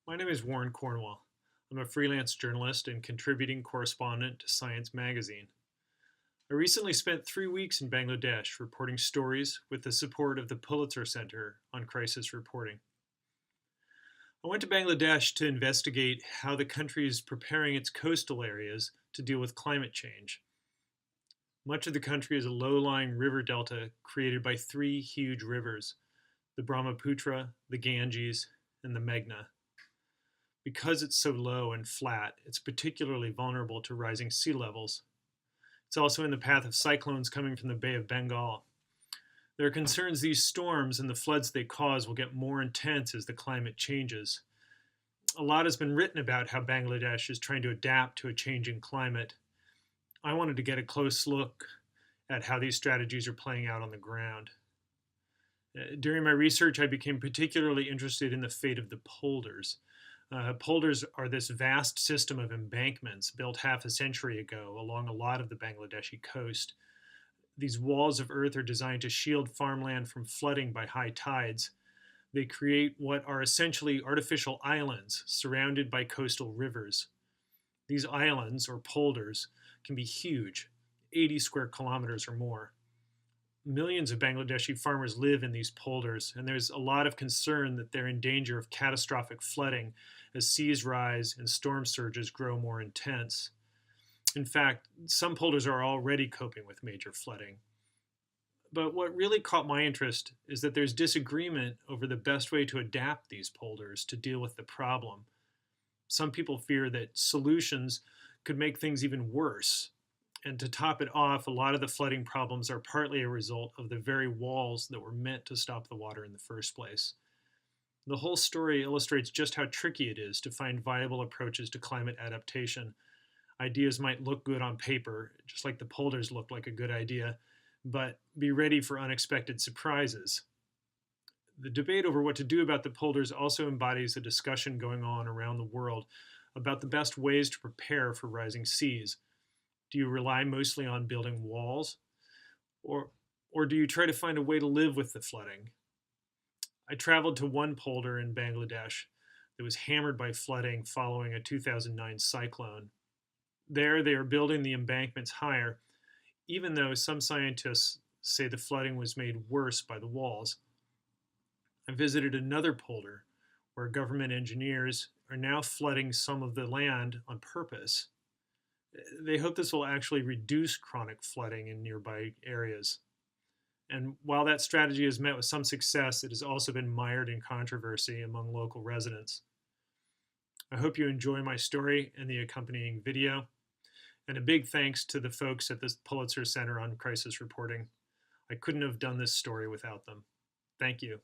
My name is Warren Cornwall. I'm a freelance journalist and contributing correspondent to Science magazine. I recently spent 3 weeks in Bangladesh reporting stories with the support of the Pulitzer Center on Crisis Reporting. I went to Bangladesh to investigate how the country is preparing its coastal areas to deal with climate change. Much of the country is a low-lying river delta created by three huge rivers, the Brahmaputra, the Ganges, and the Meghna. Because it's so low and flat, it's particularly vulnerable to rising sea levels. It's also in the path of cyclones coming from the Bay of Bengal. There are concerns these storms and the floods they cause will get more intense as the climate changes. A lot has been written about how Bangladesh is trying to adapt to a changing climate. I wanted to get a close look at how these strategies are playing out on the ground. During my research, I became particularly interested in the fate of the polders. Polders are this vast system of embankments built half a century ago along a lot of the Bangladeshi coast. These walls of earth are designed to shield farmland from flooding by high tides. They create what are essentially artificial islands surrounded by coastal rivers. These islands, or polders, can be huge, 80 square kilometers or more. Millions of Bangladeshi farmers live in these polders, and there's a lot of concern that they're in danger of catastrophic flooding as seas rise and storm surges grow more intense. In fact, some polders are already coping with major flooding. But what really caught my interest is that there's disagreement over the best way to adapt these polders to deal with the problem. Some people fear that solutions could make things even worse. And to top it off, a lot of the flooding problems are partly a result of the very walls that were meant to stop the water in the first place. The whole story illustrates just how tricky it is to find viable approaches to climate adaptation. Ideas might look good on paper, just like the polders look like a good idea, but be ready for unexpected surprises. The debate over what to do about the polders also embodies a discussion going on around the world about the best ways to prepare for rising seas. Do you rely mostly on building walls? Or do you try to find a way to live with the flooding? I traveled to one polder in Bangladesh that was hammered by flooding following a 2009 cyclone. There, they are building the embankments higher, even though some scientists say the flooding was made worse by the walls. I visited another polder where government engineers are now flooding some of the land on purpose. They hope this will actually reduce chronic flooding in nearby areas. And while that strategy has met with some success, it has also been mired in controversy among local residents. I hope you enjoy my story and the accompanying video. And a big thanks to the folks at the Pulitzer Center on Crisis Reporting. I couldn't have done this story without them. Thank you.